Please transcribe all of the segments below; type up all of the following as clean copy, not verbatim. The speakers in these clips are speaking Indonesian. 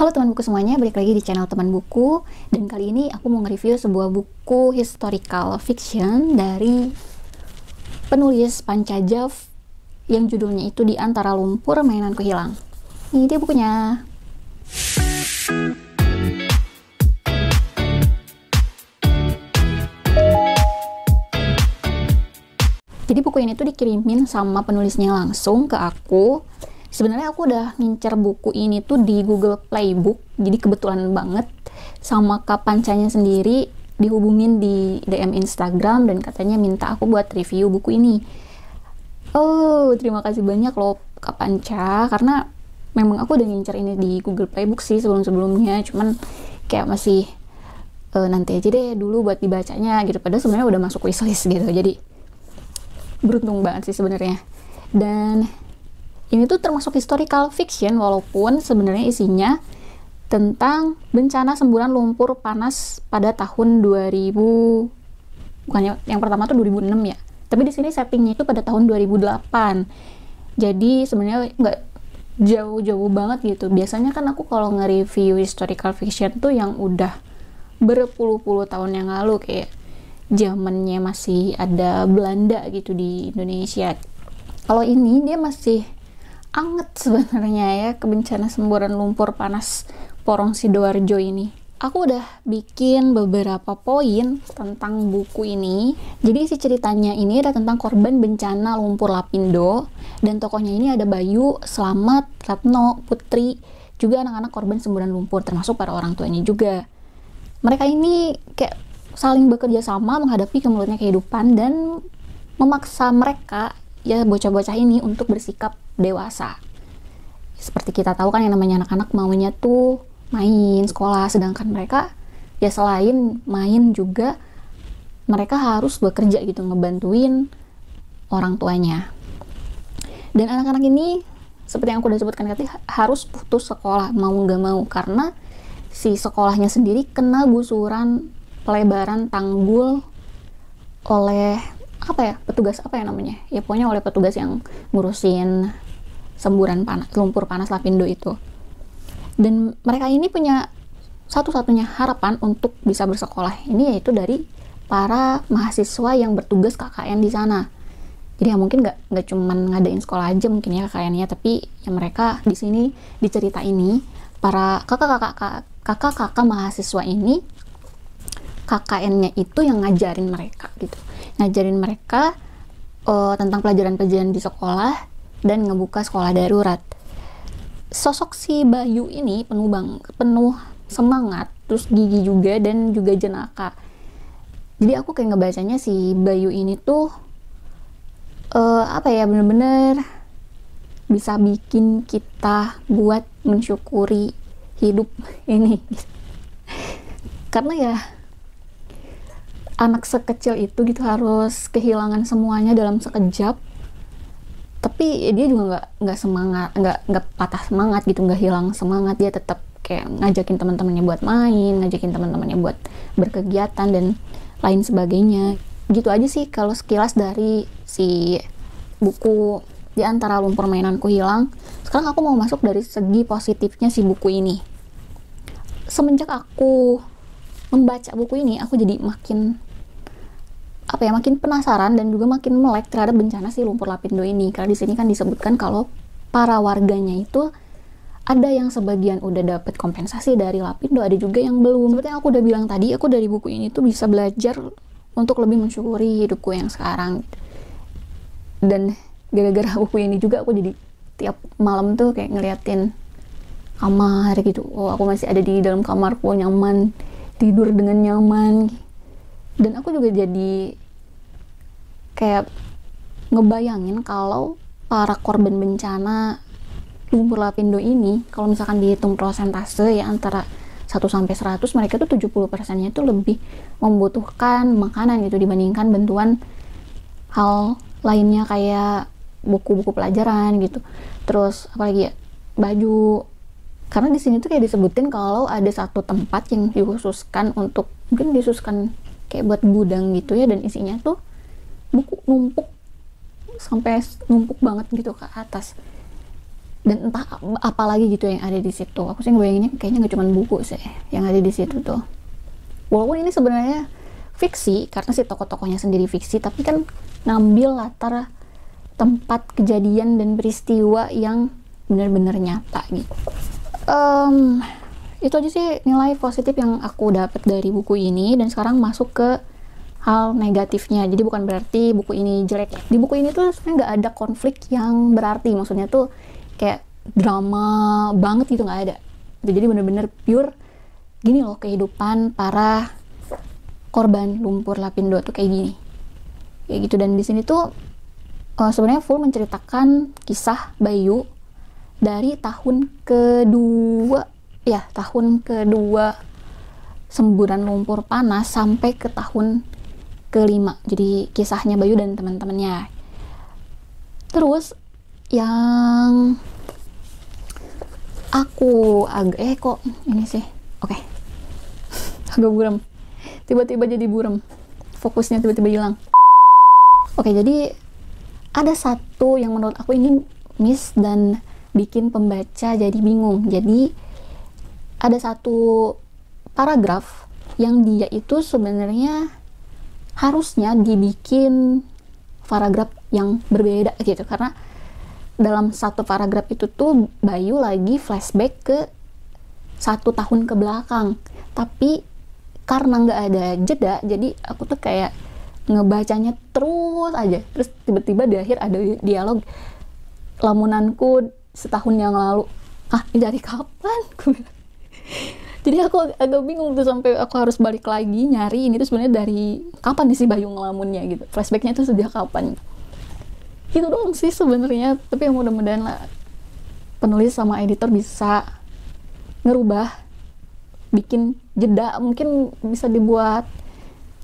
Halo teman buku semuanya, balik lagi di channel Teman Buku. Dan kali ini aku mau nge-review sebuah buku historical fiction dari penulis Panca Jav yang judulnya itu Di Antara Lumpur Mainanku Hilang. Ini dia bukunya. Jadi buku ini tuh dikirimin sama penulisnya langsung ke aku. Sebenarnya aku udah ngincer buku ini tuh di Google Playbook, jadi kebetulan banget sama Kak Pancanya sendiri dihubungin di DM Instagram dan katanya minta aku buat review buku ini. Oh, terima kasih banyak loh Kak Panca, karena memang aku udah ngincer ini di Google Playbook sih sebelum-sebelumnya, cuman kayak masih nanti aja deh dulu buat dibacanya gitu, padahal sebenarnya udah masuk wishlist gitu, jadi beruntung banget sih sebenarnya. Dan ini tuh termasuk historical fiction walaupun sebenarnya isinya tentang bencana semburan lumpur panas pada tahun 2000, bukannya yang pertama tuh 2006 ya, tapi di sini settingnya itu pada tahun 2008. Jadi sebenarnya nggak jauh-jauh banget gitu. Biasanya kan aku kalau nge-review historical fiction tuh yang udah berpuluh-puluh tahun yang lalu, kayak zamannya masih ada Belanda gitu di Indonesia. Kalau ini dia masih anget sebenarnya ya, kebencana semburan lumpur panas Porong Sidoarjo ini. Aku udah bikin beberapa poin tentang buku ini. Jadi isi ceritanya ini ada tentang korban bencana lumpur Lapindo, dan tokohnya ini ada Bayu, Slamet, Retno, Putri, juga anak-anak korban semburan lumpur, termasuk para orang tuanya juga. Mereka ini kayak saling bekerja sama menghadapi kemelut kehidupan dan memaksa mereka, ya bocah-bocah ini, untuk bersikap dewasa. Seperti kita tahu kan yang namanya anak-anak maunya tuh main, sekolah, sedangkan mereka ya selain main juga mereka harus bekerja gitu, ngebantuin orang tuanya. Dan anak-anak ini seperti yang aku udah sebutkan tadi harus putus sekolah mau nggak mau karena si sekolahnya sendiri kena gusuran pelebaran tanggul oleh petugas pokoknya oleh petugas yang ngurusin semburan lumpur panas Lapindo itu. Dan mereka ini punya satu-satunya harapan untuk bisa bersekolah ini yaitu dari para mahasiswa yang bertugas KKN di sana. Jadi ya mungkin nggak cuman ngadain sekolah aja mungkin ya KKN-nya, tapi ya mereka di sini di cerita ini para kakak-kakak mahasiswa ini KKN-nya itu yang ngajarin mereka gitu. Ngajarin mereka tentang pelajaran-pelajaran di sekolah dan ngebuka sekolah darurat. Sosok si Bayu ini penuh semangat, terus gigi juga dan juga jenaka. Jadi aku kayak ngebacanya si Bayu ini tuh bener-bener bisa bikin kita buat mensyukuri hidup ini. Karena ya anak sekecil itu gitu harus kehilangan semuanya dalam sekejap, tapi dia juga nggak patah semangat gitu, nggak hilang semangat. Dia tetap kayak ngajakin teman-temannya buat main, ngajakin teman-temannya buat berkegiatan dan lain sebagainya. Gitu aja sih kalau sekilas dari si buku Di Antara Lumpur Mainanku Hilang. Sekarang aku mau masuk dari segi positifnya si buku ini. Semenjak aku membaca buku ini, aku jadi makin penasaran dan juga makin melek terhadap bencana si lumpur Lapindo ini. Karena di sini kan disebutkan kalau para warganya itu ada yang sebagian udah dapat kompensasi dari Lapindo, ada juga yang belum. Seperti yang aku udah bilang tadi, aku dari buku ini tuh bisa belajar untuk lebih mensyukuri hidupku yang sekarang. Dan gara-gara buku ini juga aku jadi tiap malam tuh kayak ngeliatin kamar gitu. Oh, aku masih ada di dalam kamarku, nyaman, tidur dengan nyaman. Dan aku juga jadi kayak ngebayangin kalau para korban bencana lumpur Lapindo ini, kalau misalkan dihitung prosentase ya antara 1 sampai 100, mereka tuh 70%-nya itu lebih membutuhkan makanan gitu dibandingkan bantuan hal lainnya kayak buku-buku pelajaran gitu. Terus apalagi ya, baju. Karena di sini tuh kayak disebutin kalau ada satu tempat yang dikhususkan untuk, mungkin dikhususkan kayak buat gudang gitu ya, dan isinya tuh buku numpuk sampai numpuk banget gitu ke atas. dan entah apa lagi gitu yang ada di situ. Aku sih ngebayanginnya kayaknya nggak cuma buku sih yang ada di situ tuh. Walaupun ini sebenarnya fiksi karena si tokoh-tokohnya sendiri fiksi, tapi kan ngambil latar tempat kejadian dan peristiwa yang benar-benar nyata gitu. Itu aja sih nilai positif yang aku dapat dari buku ini. Dan sekarang masuk ke hal negatifnya. Jadi bukan berarti buku ini jelek ya. Di buku ini tuh sebenarnya nggak ada konflik yang berarti. Maksudnya tuh kayak drama banget gitu, nggak ada. Jadi bener-bener pure gini loh kehidupan para korban lumpur Lapindo tuh kayak gini. Kayak gitu. Dan di sini tuh sebenarnya full menceritakan kisah Bayu dari tahun kedua semburan lumpur panas sampai ke tahun kelima. Jadi kisahnya Bayu dan teman-temannya. Terus yang aku agak kok ini sih oke. Agak buram, tiba-tiba jadi buram, fokusnya tiba-tiba hilang. Oke, jadi ada satu yang menurut aku ini miss dan bikin pembaca jadi bingung. Jadi ada satu paragraf yang dia itu sebenarnya harusnya dibikin paragraf yang berbeda gitu, karena dalam satu paragraf itu tuh Bayu lagi flashback ke 1 tahun ke belakang, tapi karena nggak ada jeda, jadi aku tuh kayak ngebacanya terus aja. Terus tiba-tiba di akhir ada dialog, lamunanku setahun yang lalu. Ini dari kapan? Jadi aku agak bingung tuh, sampai aku harus balik lagi nyari ini tuh sebenarnya dari kapan nih si Bayu ngelamunnya gitu, flashbacknya tuh sejak kapan. Itu doang sih sebenarnya, tapi mudah-mudahan lah penulis sama editor bisa ngerubah, bikin jeda, mungkin bisa dibuat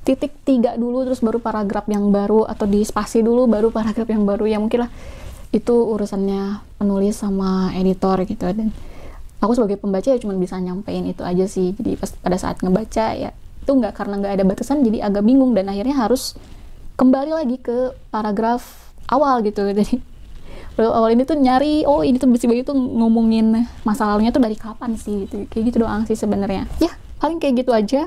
titik 3 dulu terus baru paragraf yang baru, atau di spasi dulu baru paragraf yang baru, ya mungkin lah itu urusannya penulis sama editor gitu. Dan aku sebagai pembaca ya cuma bisa nyampein itu aja sih. Jadi pada saat ngebaca ya itu karena nggak ada batasan, jadi agak bingung dan akhirnya harus kembali lagi ke paragraf awal gitu. Jadi awal ini tuh nyari, ini tuh si Bayu tuh ngomongin masa lalunya tuh dari kapan sih gitu. Kayak gitu doang sih sebenarnya. Ya paling kayak gitu aja.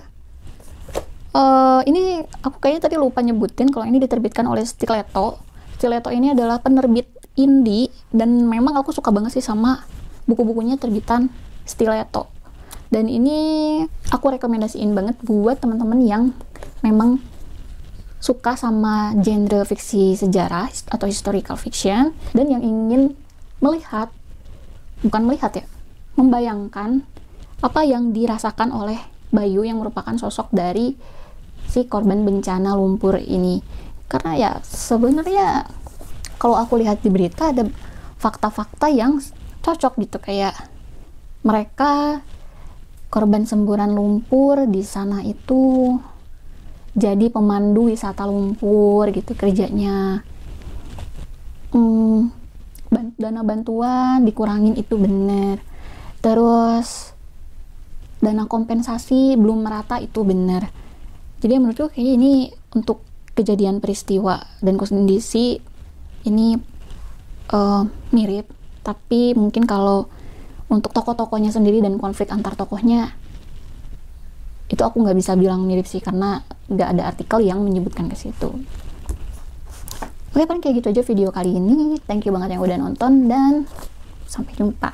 Ini aku kayaknya tadi lupa nyebutin kalau ini diterbitkan oleh Stiletto. Stiletto ini adalah penerbit indie dan memang aku suka banget sih sama buku-bukunya terbitan Stiletto. Dan ini aku rekomendasiin banget buat teman-teman yang memang suka sama genre fiksi sejarah atau historical fiction dan yang ingin membayangkan apa yang dirasakan oleh Bayu yang merupakan sosok dari si korban bencana lumpur ini. Karena ya sebenarnya kalau aku lihat di berita ada fakta-fakta yang cocok gitu, kayak mereka korban semburan lumpur di sana itu jadi pemandu wisata lumpur gitu kerjanya. Dana bantuan dikurangin itu bener. Terus dana kompensasi belum merata itu bener. Jadi menurutku kayak ini untuk kejadian peristiwa dan kondisi ini mirip. Tapi mungkin kalau untuk tokoh-tokohnya sendiri dan konflik antar tokohnya itu aku nggak bisa bilang mirip sih, karena nggak ada artikel yang menyebutkan ke situ. Oke, paling kayak gitu aja video kali ini. Thank you banget yang udah nonton dan sampai jumpa.